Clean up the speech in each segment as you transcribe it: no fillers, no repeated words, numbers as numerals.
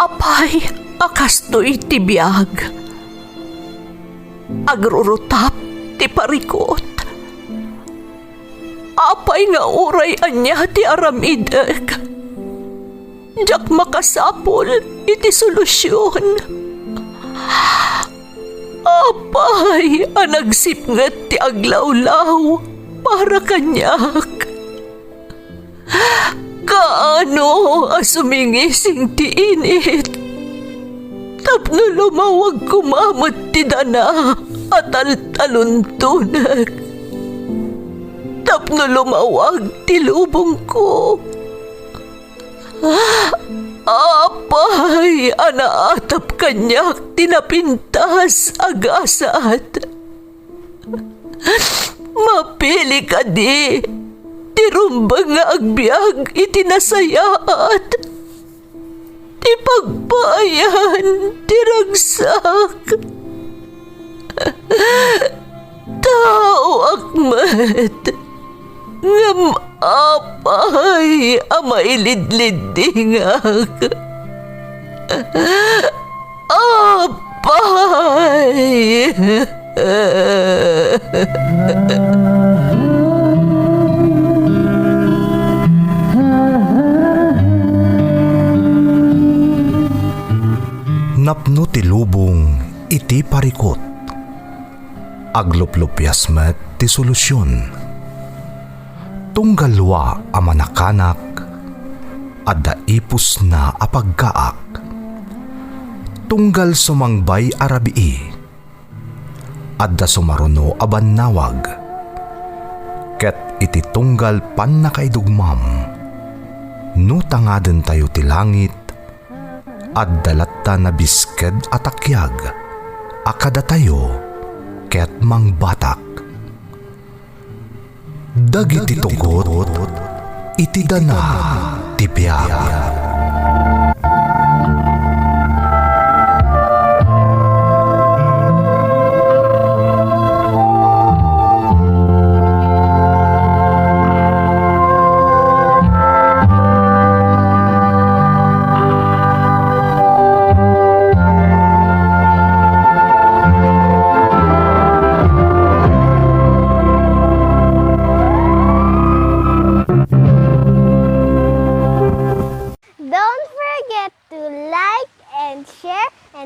Apay, akastoy ti biyag. Agrurutap ti parikot. Apay nga uray anya ti aramidek. Jak makasapol iti solusyon. Apay, anagsipnget ti aglawlaw para kanyak. Kaano asumingising ti init? Tapno lumawag kumamot ti dana at taluntunak. Tapno lumawag ti lubong ko. Apay, anaatap kanyak tinapintas agasat. Mapili ka di, tirumbang nga agbyag itinasayaat. Ti pagbayan, tiragsak. Tao akmat, ngam apay amailidlidingak. Apay. Napno ti lubong iti parikot. Agluplupyas met ti solusyon. Tunggalwa a manakanak, adda ipus na apagkaak. Tunggal sumangbay arabii, adda sumaruno a bannawag. Ket iti tunggal pan nakaidugmam, no tangaden tayo ti langit, adda latta na bisked atakyag, akada tayo ket mangbatak. Dagiti tugot, iti dana ti biag.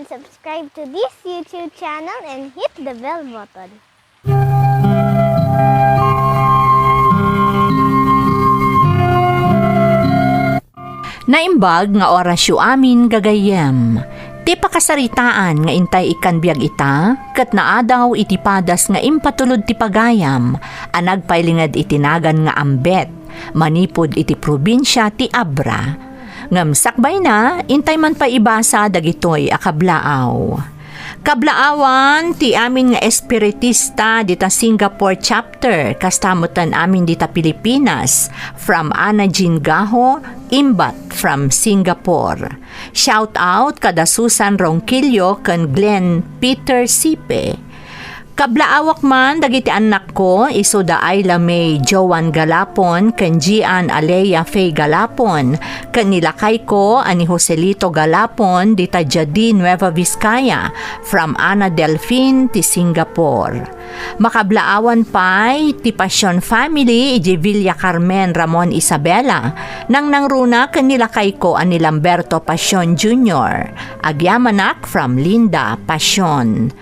Subscribe to this YouTube channel and hit the bell button. Naimbag nga orasyo amin gagayem. Ti pakasaritaan nga intay ikan biag ita, ket naadaw iti padas nga impatulod ti pagayam, anagpailingad itinagan nga ambet, manipod iti probinsya ti Abra. Ngam sakbay na, intay man pa ibasa dagitoy akablaaw. Kablaawan ti amin nga espiritista dita Singapore chapter, kastamutan amin dita Pilipinas, from Ana Jean Gaho, Imbat from Singapore. Shout out kada Susan Ronquillo ken Glenn Peter Sipe. Kablaawak man dagiti anak ko iso da Ayla May Joan Galapon ken Gian Alea Faye Galapon ken nilakay ko ani Joselito Galapon dita Jadi Nueva Vizcaya from Ana Delfin ti Singapore. Makablaawan pay ti Passion Family iji Villa Carmen Ramon Isabela nang nangruna ken nilakay ko ani Lamberto Passion Jr. Agyamanak from Linda Passion.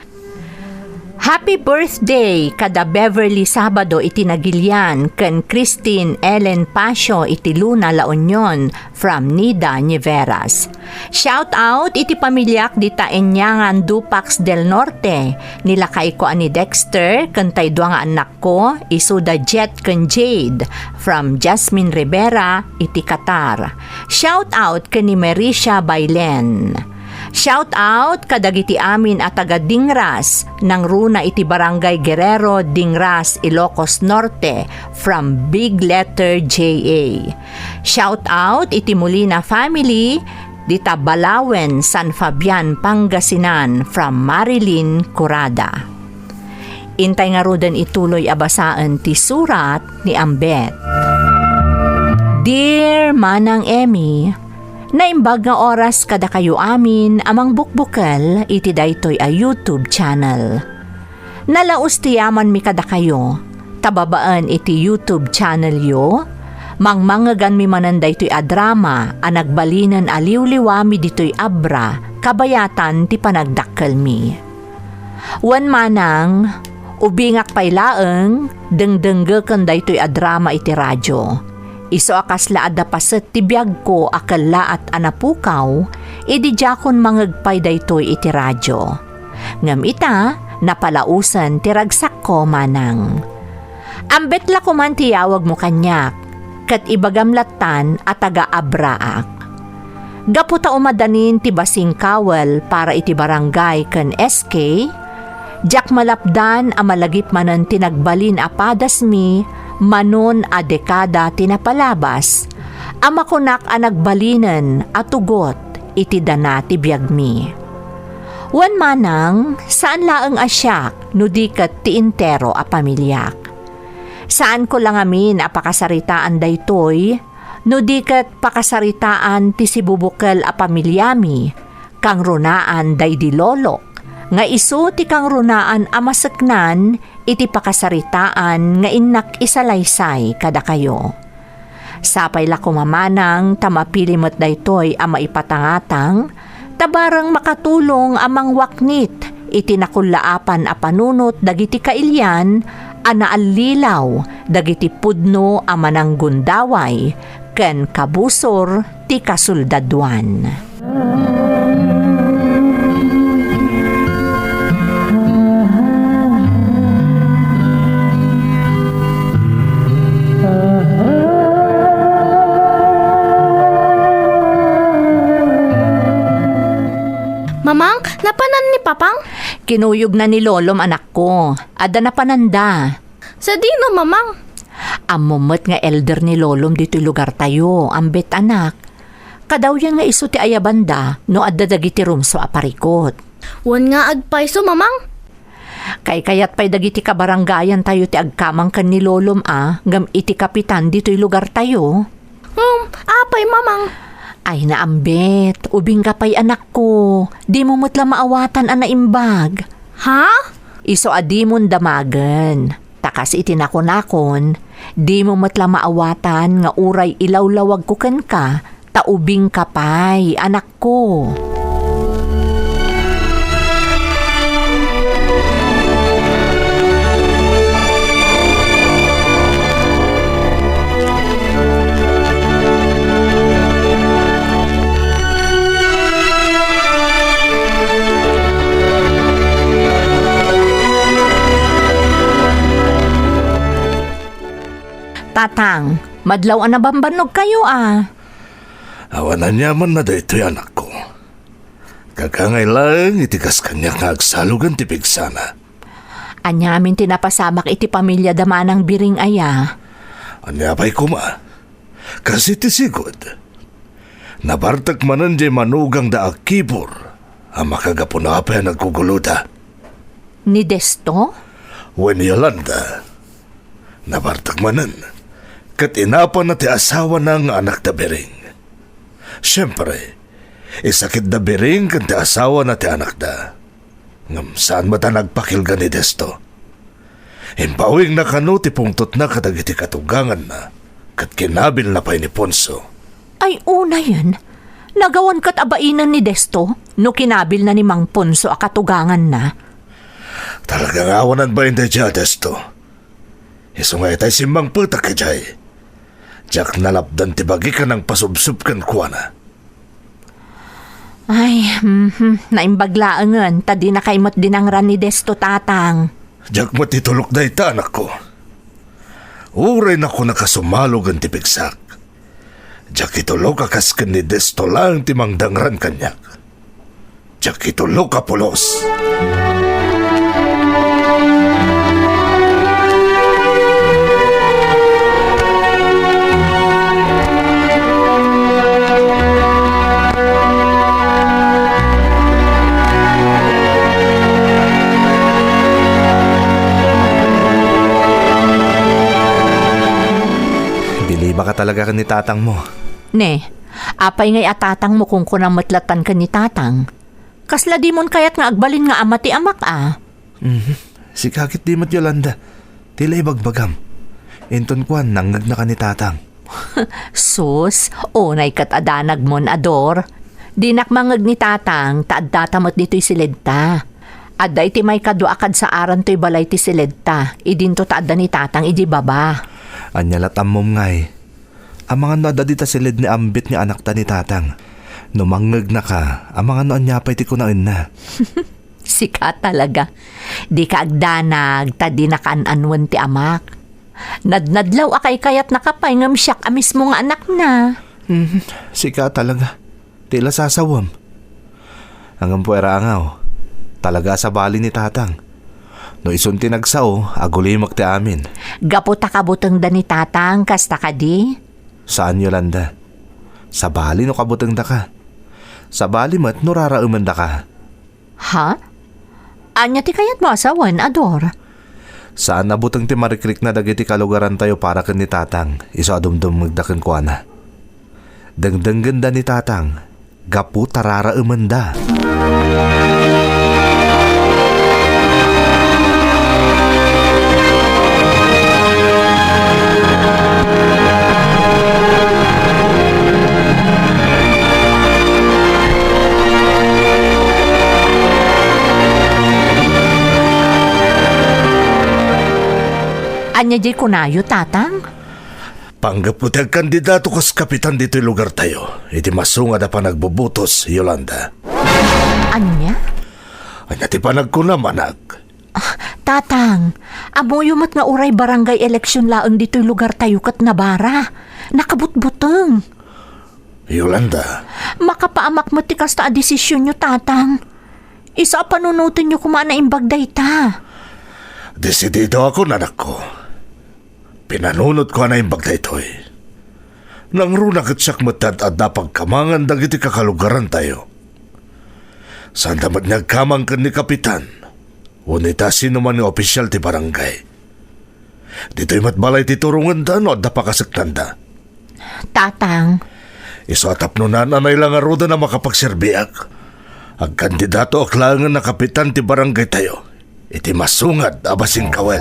Happy birthday kada Beverly Sabado iti Nagilian ken Christine Ellen Pasio iti Luna La Union from Nida Niveras. Shout out iti pamilyak dita Enyangan Dupax del Norte. Nilakay ko ani Dexter ken taydo nga anak ko isuda Jet ken Jade from Jasmine Rivera iti Qatar. Shout out ken ni Marisha Bailen. Shout out kadagiti amin at taga Dingras nang runa iti Barangay Guerrero, Dingras, Ilocos Norte from Big Letter JA. Shout out iti Molina family dita Balawen, San Fabian, Pangasinan from Marilyn Curada. Intay nga rodan ituloy abasaan ti surat ni Ambet. Dear Manang Emmy, Naimbag nga oras kada kayo amin amang bukbukal iti daytoy a YouTube channel. Nalaos ti yaman mi kada kayo, tababaan iti YouTube channel yo, mangmangagan mi manan daytoy a drama a nagbalinan aliw-liwami ditoy abra, kabayatan ti panagdakkel mi. Wan manang, ubingak paylaeng, dengdenggeken daytoy a drama iti radyo. Iso akasla adda paset ti biag ko akala at anapukaw, idi jakon mangagpay daytoy iti radyo. Ngam ita, napalausan ti ragsak ko manang. Ambet la ko man tiyawag mo kanyak, kat ibagamlatan at taga-abraak. Gaputa umadanin ti basing kawal para iti barangay ken SK, jak malapdan a malagip manan tinagbalin a padas mi, manon a dekada tinapalabas, amakunak a nagbalinan at tugot iti dana ti biag mi. Wan manang, saan laeng asyak no di ket ti intero a pamilyak. Saan ko lang amin a pakasaritaan daytoy, no di ket pakasaritaan ti sibubukal a pamilyami, kang runaan day di lolok, nga isu ti kang runaan a maseknan iti pakasaritaan nga innak isalaysay kada kayo. Sapay la kumamanang tamapilimot daytoy a maipatangatang, tabarang makatulong amang waknit iti nakulaapan a panunot dagiti kailyan a naallilaw dagiti pudno a mananggundaway ken kabusor ti kasuldaduan. Mamang, napanan ni Papang? Kinuyog na ni Lolom anak ko, ada na pananda. Sa dino, Mamang? Amumot nga elder ni Lolom dito lugar tayo, ambet anak. Kadaw yan nga iso ti ayabanda, no adda dagiti rumso aparikot. Wan nga agpayso, Mamang? Kay kayat pa'y dagiti kabaranggayan tayo ti agkamang kan ni Lolom gam iti kapitan dito'y lugar tayo. Apay, Mamang. Ay naambet, ubing ka pa'y anak ko, di mo mutla maawatan ang naimbag. Ha? Iso adi mong damagan. Takas itinakon-akon, di mo matla maawatan nga uray ilawlawag ko ken ka, taubing kapay, anak ko. Tatang, madlaw na bambanog kayo Awanan niya man na daytoy anak ko. Kakangay lang itikas kanya nga agsalugan ti pigsana. Anyamin tinapasamak iti pamilya damanang biring aya. Anya pa'y kuma. Kasi ti sigod. Nabartak manan di manugang da akibor. Ang makagapuna pa yan nagkuguluda. Ni Desto? When Yolanda. Nabartak manan. Kat inapan na ti asawa ng anak da Bering. Siyempre, isakit da Bering kan ti asawa na ti anak da. Ngam saan ba ta nagpakilga ni Desto? Himpawing na kano ti pungtot na kadagiti katugangan na kat kinabil na pa'y ni Ponso. Ay una yan. Nagawan kat abainan ni Desto no kinabil na ni Mang Ponso a katugangan na. Talagang awanan ba hindi dya, Desto? Isungay tayo simbang puta ka dyan. Diyak nalapdan ti bagi ka ng pasubsub kan kuwana. Ay, naimbaglaangan, tadi na kaimot din ang ran ni Desto tatang. Diyak matitulok na ita, anak ko. Uray na ko nakasumalog ang tipigsak. Diyak itulok akaskan ni Desto lang timangdangran kanyak. Diyak itulok ka pulos. Iba ka talaga ni tatang mo. Ne, Apay ngay atatang mo kung kunang matlatan ka ni tatang. Kasla di mon kayat nga agbalin nga ama ti amak Si kakit di mat Yolanda. Tila ibagbagam. Inton kwan, nanggag na ka ni tatang. Sus, unay kat adanag mon ador. Dinak mangag ni tatang, taad-datamot dito'y silidta. Adda iti may kadwa akad sa aran to'y balay ti silidta. Idinto taadda ni tatang, idi baba. Anyalatam mom ngay. Ang mga nada dita silid ni ambit ni anak ta ni tatang. Numangag na ka, ang mga noanyapay ti kunain na. Sika talaga. Di ka agdanag, tadi nakaan-anwan ti amak. Nadnadlaw akay kayat nakapay ngam siyak amis mo nga anak na. Sika talaga. Tila sasawam. Hanggang puwera angaw. Talaga sa bali ni tatang. No isun tinagsaw, agulimak ti amin. Gapo takabutang da ni tatang, kasta ka di? Saan Yolanda? Sa bali no kabutang da ka. Sa bali mat no rarauman da ka. Ha? Anya ti kayat mo asawan, ador? Saan nabutang ti marikrik na dagiti kalugaran tayo para kan ni tatang. Iso adumdum magdakan ko na. Dengdeng ganda ni tatang. Gapu tarara umanda. Anya di kunayo, tatang? Panggap mo tiyang kandidato kas kapitan dito'y lugar tayo. Iti masunga na pa nagbubutos, Yolanda. Anya? Anya ti pa nagkunamanag. Tatang, amoyumat nga uray barangay eleksyon laang dito'y lugar tayo kat nabara. Nakabutbuteng. Yolanda, Makapaamak mo ti kasta a desisyon nyo, tatang. Isa panunutin nyo kumana imbagday ta. desidido ako, nanak ko. Pinanunod ko na yung bagay ito'y. Nang runag at siyak matad at napagkamangan dagiti kakalugaran tayo. Saan damat nagkamang kan ni kapitan, unita sino man ni opisyal ti barangay. Dito'y matbalay ti turungan da no at napakasaktan da. Tatang, Iso atap no na nanay lang aruda na makapagserbiak. Ang kandidato aklangan na kapitan ti barangay tayo. Iti masungad abasing kawel.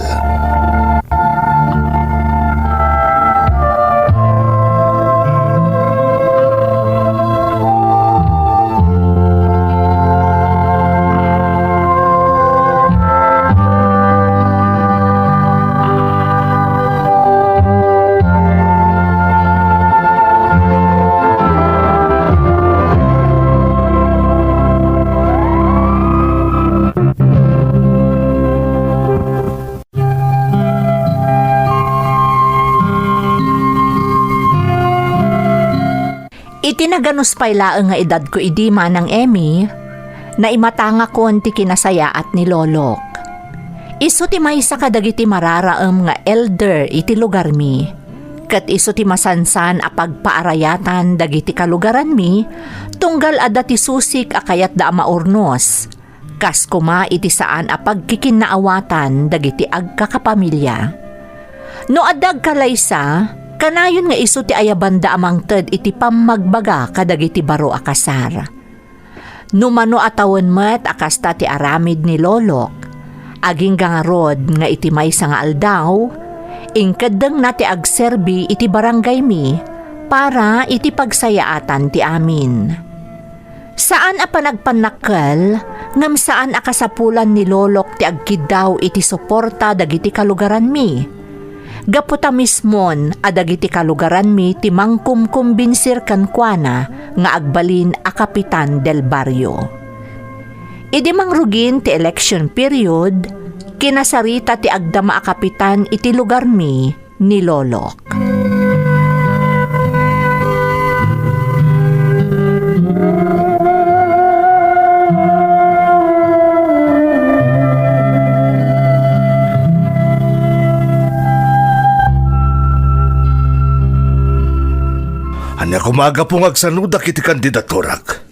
Itinaganos pa'y laang nga edad ko idi manang Emmy, na imatanga ko ti kinasaya at ni Lolok. Iso ti maysa kadagiti mararaem nga elder iti lugar mi. Kat iso ti masansan a pagpaarayatan dagiti kalugaran mi, tunggal adda ti susik a kayat da maurnos. Kas kuma iti saan a pagkikinaawatan dagiti agkakapamilya. No addag kalaysa, kanayon nga iso ti ayabanda amang ted iti pamagbaga kadagiti baro a kasar. Numano atawon met akasta ti aramid ni Lolok, aging gangarod nga iti maysa nga aldaw, ingkadeng na ti agserbi iti barangay mi para iti pagsayaatan ti amin. Saan a panagpanakkel, ngam saan a kasapulan ni Lolok ti agkidaw iti suporta dagiti kalugaran mi. Gaputa mismon adagiti kalugaran mi ti mangkumkumbinsir kankwana nga agbalin a kapitan del baryo. Idi mangrugin ti election period, kinasarita ti agdama a kapitan iti lugar mi ni Lolok. Anya kumaga pong agsanudak iti kandidaturak.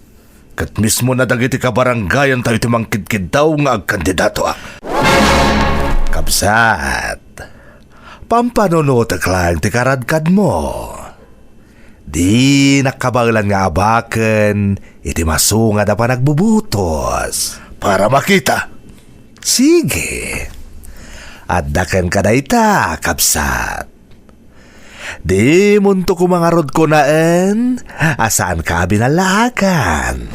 Kat mismo na dagiti kabaranggayan tayo timangkidkid daw nga agkandidato ak. Kapsat, pampanunutak lang ti karadkad mo. Di nakabalan nga abaken, iti masunga da pa nagbubutos. Para makita. Sige. Addaken ka dayta, kabsat. Di munto ko mga rod ko naan, asaan ka binalakan?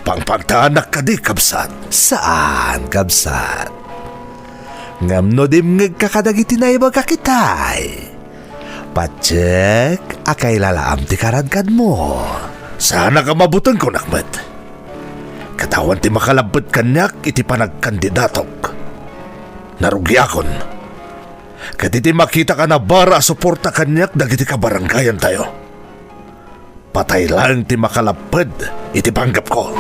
Pangpagtanak ka di, kabsat. Saan, kabsat? Ngamno dimngeg kakadagiti na iba kakitay. Patsek, akay lalaam ti karadkad mo. Sana ka mabutan ko, nakmet. Katawan ti makalabot kanyak iti panagkandidatok. Narugyakon. Kaditi makita ka na bara suporta kanyak dagiti kabaranggayan tayo. Patay lang ti makalapad iti panggap ko.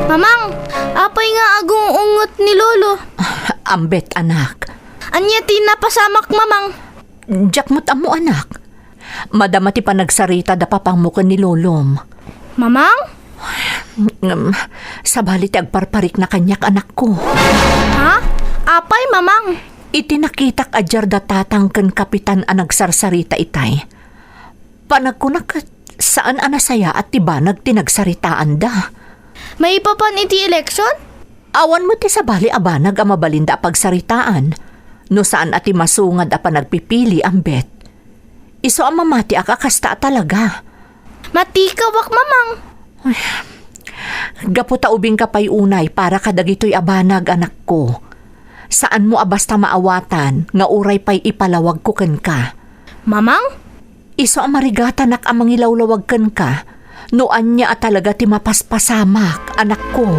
Mamang, apay nga agong ungot ni Lolo. Ambet, anak. Anya tinapasamak, mamang. Jakmut amo, anak. Madama ti panagsarita da papangmukan ni Lolom. Mamang? Sabali ti agparparik na kanyak anak ko. Ha? Apay, mamang? Iti nakitak ajar da tatang ken kapitan a nagsarsarita itay. Panagkunak saan anasaya at tiba nagtinagsaritaan da. May ipapan iti eleksyon? Awan mo ti sabali abanag ang mabalinda pagsaritaan. No saan ati masungad a panagpipili ang bet. Iso ang mamati akakasta talaga. Matikawak, mamang. Gaputa ubing kapay unay para kadagito'y abanag anak ko. Saan mo abasta maawatan nga uray pa'y ipalawag ko ken ka. Mamang? Iso ang marigata nak amang ilawlawag ken ka. Noan niya at talaga ti mapaspasamak anak ko.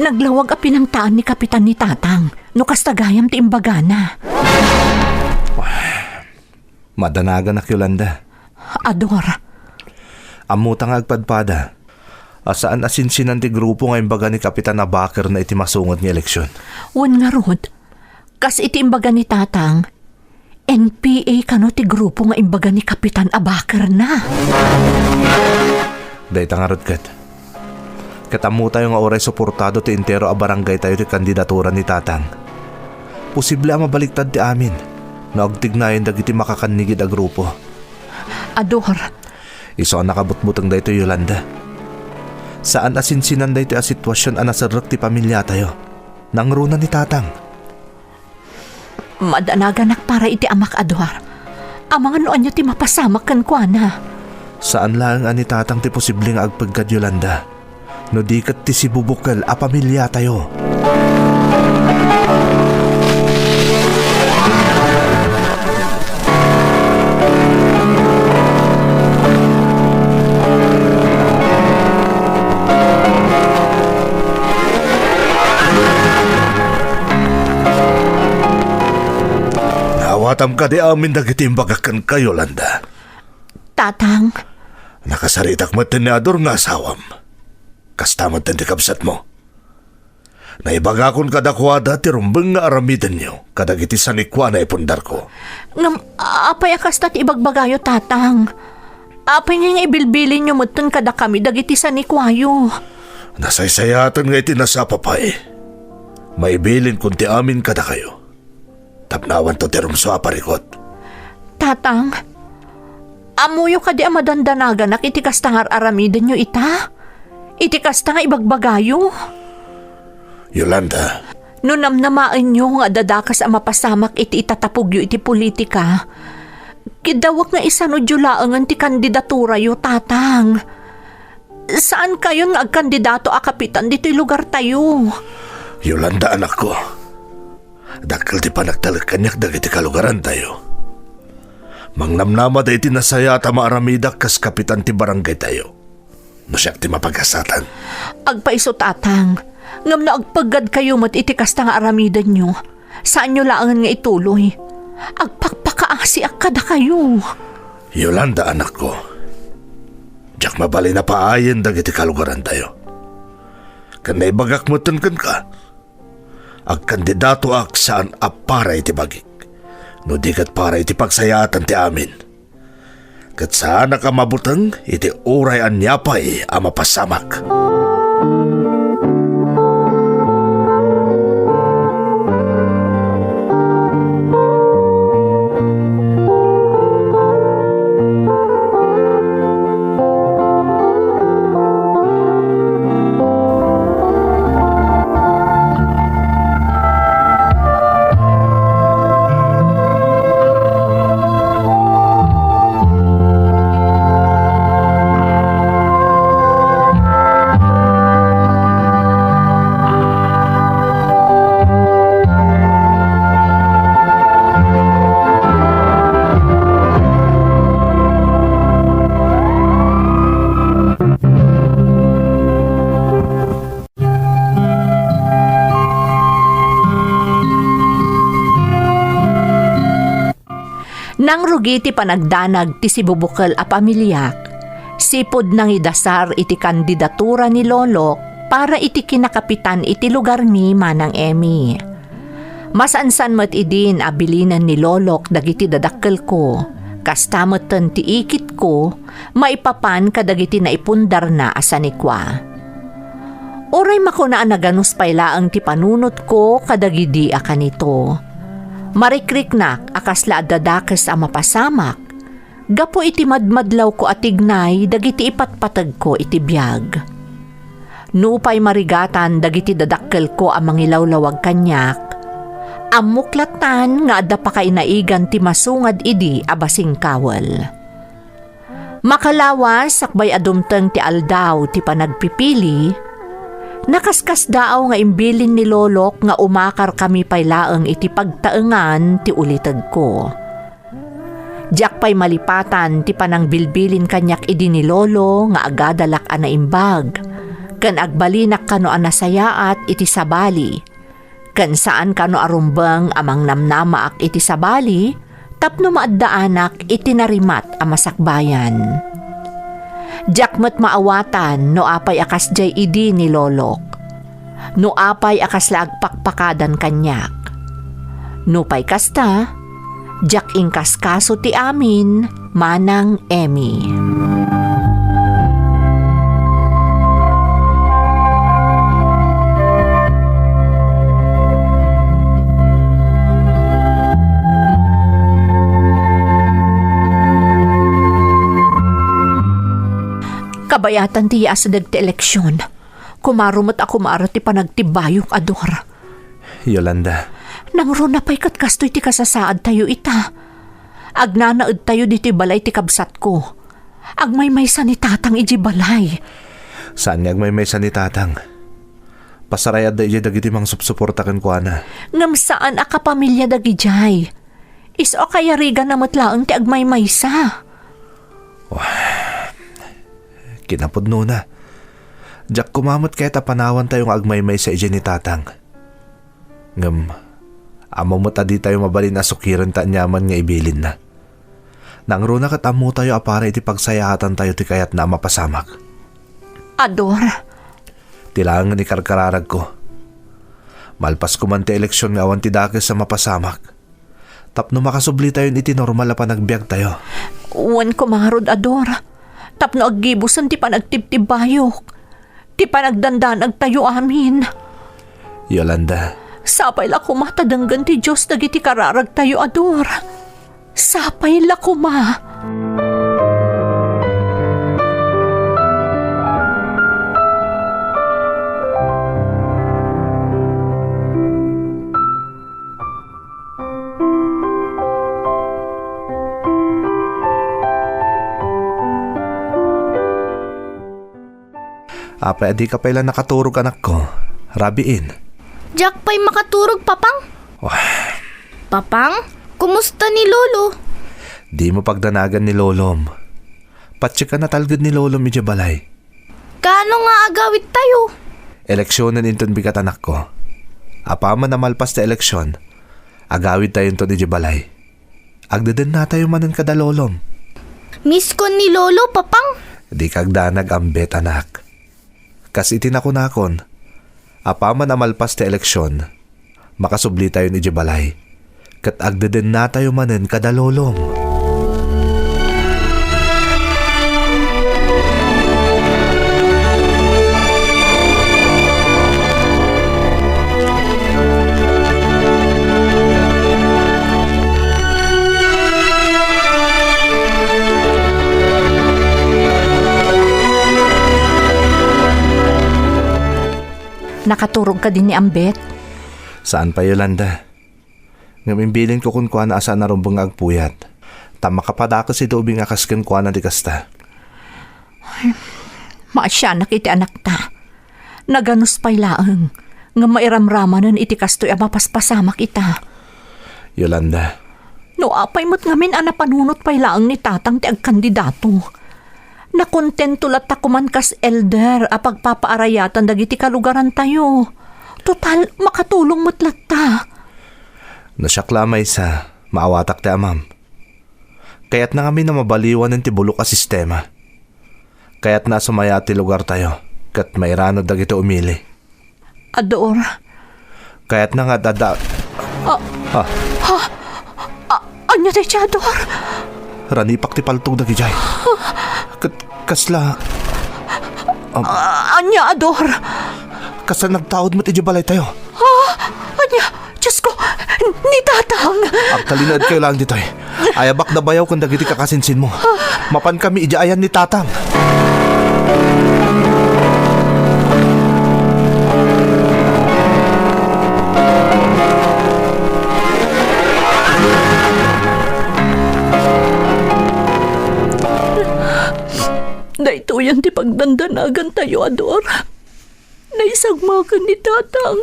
Naglawag a pinangtaan ni kapitan ni tatang. No kastagayam ti imbagana. Madanagan na Yolanda. Ador. Amutang agpadpada. Asaan asinsinan ti grupo nga imbaga ni Kapitan Abaker na iti masungod ni eleksyon. Wan nga rod. Kas iti imbaga ni tatang. NPA kano ti grupo nga imbaga ni Kapitan Abaker na. Dahil tangarod kat. Katamu tayo nga oray suportado ti intero a barangay tayo ti kandidatura ni tatang. Posible ang mabaliktad ti amin. Naagtignayan dagiti makakanigid a grupo. Ador. Iso ang nakabutbutang dahito Yolanda. Saan asinsinan dahito a sitwasyon a nasarrak ti pamilya tayo. Nangruna ni tatang. Madanaganak para iti amak Ador. Amang anoan niyo ti mapasamak kan kuana. Saan lang ani tatang ti posibleng agpagkad Yolanda. No di kat ti si bubukal a pamilya tayo. Nawatam ka di amin dagitimbagakan ka, Yolanda. Tatang. Nakasaritak mo tinador nga asawam. Kastamad ti kabsat mo. Naibagakon kadakwada ti rumbeng nga aramidan nyo kadagiti sanikwa na ipundar ko. Ngam, apay akas ti ibagbagayo tatang. Apay nga ibilbilin nyo mutun kada kami dagiti sa nikwayo. Nasaysayatan nga iti nasapapay. Maibilin kung ti amin kada kayo. Tapnawan to ti rumso aparikot. Tatang, amuyo ka di amadandanagan nak iti kastangar aramidan nyo ita? Iti kastanga ibagbagayo. Yolanda. No namnamain nyo nga dadakas ang mapasamak iti itatapugyo iti politika. Kidawak nga isa no julaangan ti kandidatura yo tatang. Saan kayo nga agkandidato a kapitan dito'y lugar tayo? Yolanda anak ko. Dakkel ti panagtalagkanyak dagiti kalugaran tayo. Mangnamnama da iti nasaya at maaramidak kas kapitan ti barangay tayo. No siyak ti mapagasatan. Agpaiso tatang, ngam na agpagad kayo mat iti kasta nga aramidan nyo. Saan nyo laangan nga ituloy? Agpakpakaasi akada kayo. Yolanda, anak ko. Diyak mabali na paayin dagiti kalugaran tayo. Kanay bagak mo kan ka. Agkandidato ak saan apara iti bagik. No di kat para iti pagsayatan ti amin. Kat saan ka mabutang iti uray anyapay ang mapasamak. Nang rugi ti panagdanag ti sibubukal a pamilyak, sipod nang idasar iti kandidatura ni Lolok para iti kinakapitan iti lugar mi manang Emi. Masansan met idin abilinan ni Lolok dagiti dadakkel ko, kastametten ti ikit ko, maipapan kadagiti naipundar na asanikwa. Oray makunaan naganus paylaang ti panunot ko kadagidi a kanito. Marikriknak akasla dadakes a mapasamak. Gapo iti madmadlaw ko atignay dagiti ipatpatag ko iti biyag. Nupay marigatan dagiti dadakkel ko a mangilawlawag kanyak. Amuklatan nga adda pa kainaigan ti masungad idi a basing kawal. Makalawas sakbay adumteng ti aldaw ti panagpipili. Nakaskas daaw nga imbilin ni Lolok nga umakar kami paylaeng iti pagtaengan ti ulitag ko. Diyak pay malipatan ti panangbilbilin kanyak idi ni Lolo nga agadalak ana imbag. Ken agbalinak kano anasayaat iti sabali. Ken saan kano arumbang amang namnama ak iti sabali tapno maaddaanak iti narimat a masakbayan. Jakmet maawatan no apay akas jay idi ni Lolok. No apay akas laagpakpakadan kanyak. No pay kasta, jak ingkas kaso ti amin, manang Emi. Kabayatan ti asadag ti eleksyon. Kumarumot ako maarat ti panagtibayok ador. Yolanda, Nang ro na pay katkastoy ti kasasaad tayo ita. Agnanaed tayo diti balay ti kabsat ko. Agmaymaysa ni tatang iji balay. saan nga may ni tatang? Pasarayad da iji dagiti mang supsuportakan ko ana. Ngam saan akapamilya dagi jay. Iso kaya riga na matlaang ti agmaymaysa. Kinapudno na. Diyak kumamot kaya tapanawan tayong agmaymay sa iji ni tatang. Ngam, amo mo tadi tayo mabalin na sukiran ta nyaman nga ibilin na. Nang runa katamu tayo apara iti pagsayahatan tayo ti kayat na mapasamak. Ador, Tilangan ni karkararag ko. Malpas ko man ti eleksyon nga awan ti dakes sa mapasamak. Tapno makasubli tayo iti normal na panagbiag tayo. uwan ko marod ador. Tapno aggibusan ti panagtibtibayok. Ti panagdandanag tayo amin. Yolanda, Sapay la kumatadanggan ti Diyos dagiti kararag tayo ador. Sapay la kuma. apay adi ka pala nakaturog anak ko. Rabiin. Jack pa'y makaturog, papang. Papang, kumusta ni Lolo? Di mo pagdanagan ni Lolom. Patsika na talgad ni Lolom iti balay. Kaano nga agawit tayo? Eleksyonan inton bigat anak ko. Apaman na malpas na eleksyon, agawid tayo inton iti balay. Agdaden na tayo manan kada Lolom. Miss ko ni Lolo, Papang. Di kagdanag ambet anak. Kas itinakunakon, apaman na malpas na eleksyon, makasubli tayo ni balay. Kat agdaden na tayo manan kada Lolom. Nakaturog ka din ni Ambet. Saan pa Yolanda? Ngamimbilin ko kun kuha na asa narumbang agpuyat. Tama ka pa dako si Dobing akasken kuha na di kasta. Maasya nakiti anak ta. Naganus pa'y laeng. Nga mairamramanan iti kastoy mapaspasamak ita. Yolanda, No apay mo't ngamin panunot pa'y laeng ni tatang ti agkandidato. Nakontento lat takuman kas elder a pagpapaarayatan dagiti kalugaran tayo. Total, makatulong mo't latta. nasyakla may sa maawatak ti amam. Kaya't na kami na mabaliwan ng tibulok a sistema. Kaya't na sumaya ti lugar tayo. Kat mairano dagiti umili. Ador, Kaya't na nga dada... anya tayo siya, Ador? Ranipak ti paltog dagi jay. Kasla... Anya, Ador? Kasla nagtaod mo ti balay tayo. Anya, Diyos ko, ni tatang. Agtalinad kayo lang dito eh. Ayabak na bayaw kung dagiti kakasinsin mo. Mapan kami ijaayan ni tatang. Dahito yan ti pagdandanagan tayo, Ador. Naisagmakan ni tatang.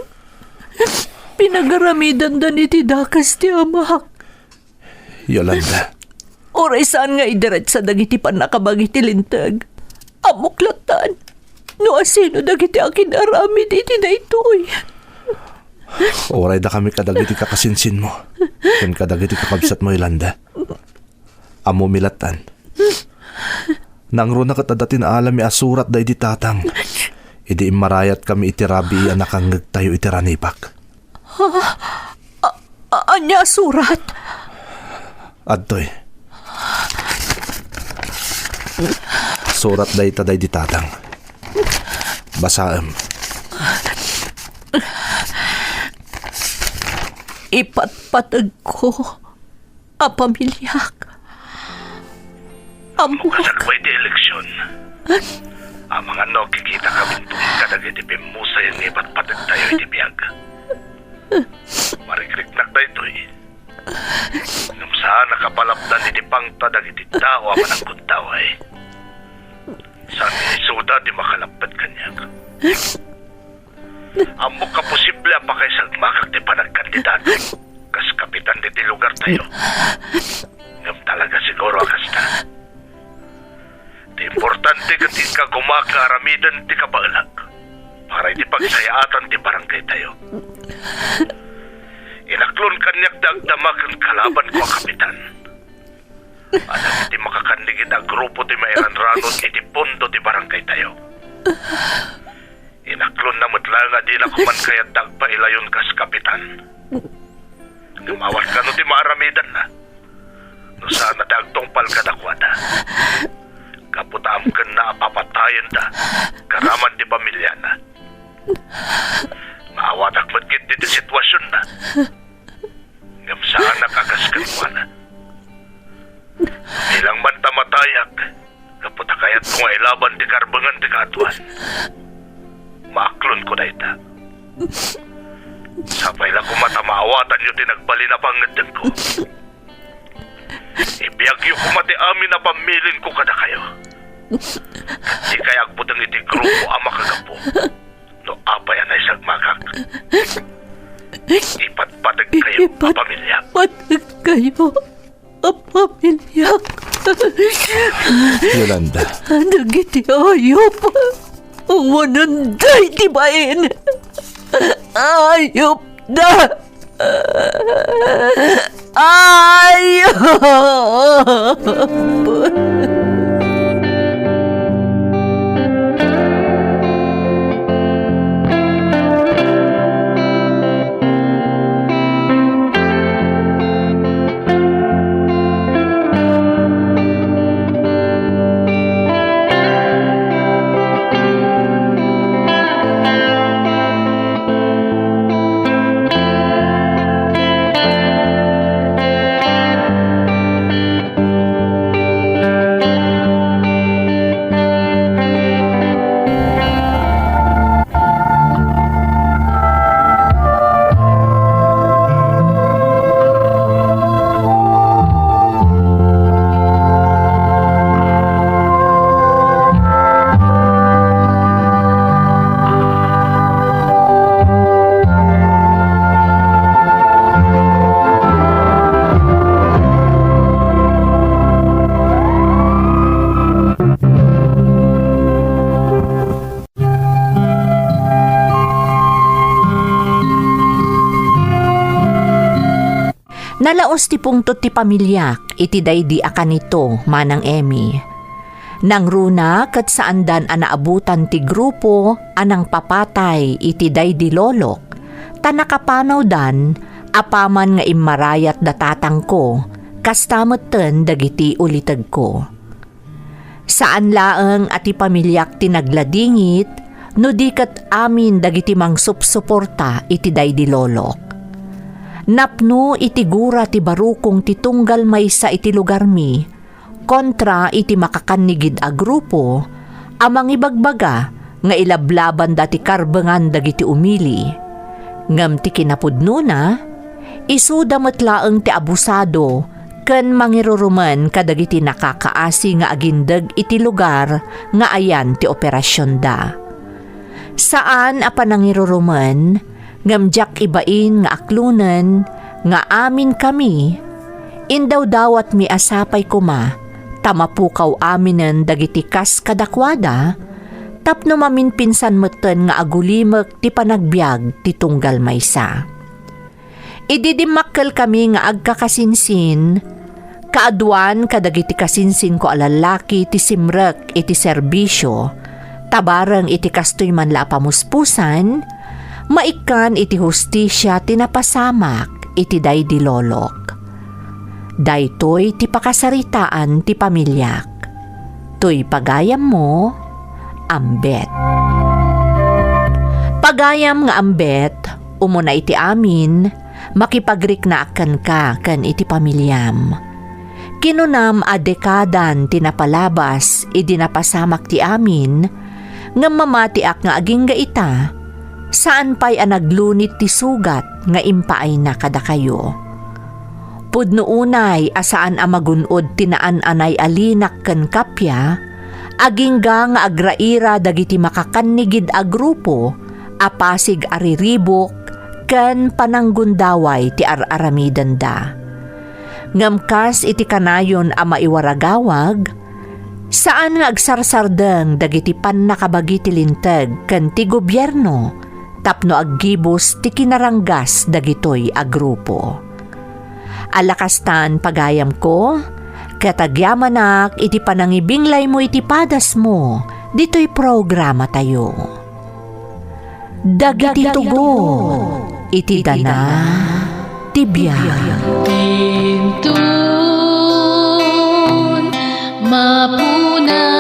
Pinagaramidan da ni ti dakas ti amak. Yolanda, Oray saan nga idiret sa dagiti panakabagi ti lintag. Amuklatan. No asino dagiti akin aramid iti daytoy. oray da kami kadagiti kakasinsin mo. Kun kadagiti kakabsat mo, Yolanda. Amo milatan. Nangro na katadatin alam asurat da iti tatang. Idi marayat kami itirabi anak ang tayo itiranipak. Anya surat? Adtoy. Surat da itaday di tatang. Basaem. Ipatpatag ko a pamilyak. Amok. Kasagway di eleksyon. Ang mga kikita kami itong kadagiti pimusa yung ipatpatag tayo iti biyag. Marikrik-nak na ito eh. Nung saan nakapalapdan iti pangta dagiti tao ang manang kuntaw ay. Saan isuda di makalapad kanyag. Amok ka posible pa kay sagmakak di panagkandidato. Kas kapitan di lugar tayo. Ngam talaga siguro akasta. Di importante ketika gumakaramidan ti kabalag para iti pagsayaatan ti barangay tayo. Inaklon kanyak dagdamakan kalaban ko kapitan. Alam iti makakandigit ang grupo ti mairanranon iti pondo ti barangay tayo. Inaklon na mutla di na kuman kayat dagpailayon kas kapitan. Gumawat ka no ti maaramidan na. No saan na dagtongpal kadakwada. Kaputam ka na papatayan da. Karaman ti pamilya na. Maawatak magkit di sitwasyon na. Ngam saan nakakaskan mo na. Ilang man tamatayak. Kaputakayat kung ay laban di karbangan di katuan. Maaklon ko na ita. Sapay lang ko matamaawatan nyo tinagbali na pangadyan ko. Ibiyagyo ko mati amin na pamilin ko kada kayo. Di kaya agputang iti grupo ang makagapo. No apay anay sagmakak. Ipatpatag kayo, pamilya. Patag kayo, pamilya. Yolanda, Nagiti ayop. Umununday tibain. Ayop na. Ayop. Nalaos ti pungtot ti pamilyak, iti daydi akan nito, manang Emmy. Nang runa kat saandan anaabutan ti grupo, anang papatay iti daydi lolok, tanakapanaw dan, apaman nga immarayat datatang ko, kastamutten dagiti ulitag ko. Saan laeng ati pamilyak tinagladingit, no di kat amin dagiti mangsupsuporta iti daydi lolok. Napno iti gura ti barukong ti tunggal maysa iti lugar mi, kontra iti makakanigid a grupo, amang ibagbaga nga ilablaban dati karbengan dagiti umili. Ngam ti kinapudno na, isuda metlaeng ti abusado, ken mangiruruman kadagiti nakakaasi nga agindag iti lugar nga ayan ti operasyon da. Saan apanangiruruman, ngamjak ibain nga aklunan, nga amin kami, indaw dawat mi asapay kuma, tamapukaw aminan dagiti kas kadakwada, tapno mamin pinsan meten nga agulimek ti panagbiag ti tunggal maysa. Ididimakkel kami nga agkakasinsin, kaaduan kadagiti kasinsin ko alalaki ti simrek iti serbisyo, tabarang iti kastoy man la pamuspusan, maikan iti hustisya tinapasamak iti daydi lolok. Daytoy ti pakasaritaan ti pamilyak. Tuy pagayam mo, ambet. Pagayam nga ambet, umuna iti amin, makipagriknaakan ka kan iti pamilyam. Kinunam a dekadan tinapalabas iti napasamak ti amin, nga mamatiak nga aging ita, saan pa'y anaglunit ti sugat nga impaay na kada kayo. Pudno unay asaan amagunod tinaan-anay alinak ken kapya, agingga nga agraira dagiti makakanigid a grupo, apasig ariribok, ken pananggundaway ti ar-aramidan da. Ngamkas iti kanayon a maiwaragawag, saan nga agsarsardeng dagiti pannakabagi ti linteg ken ti gobyerno, tapno aggibos ti kinaranggas dagitoy a grupo. Alakastan pagayam ko, katagyamanak iti panangibinglay mo iti padas mo, dito'y programa tayo. Dagiti tugo, iti dana, tibiyang. Tintun, mapunan.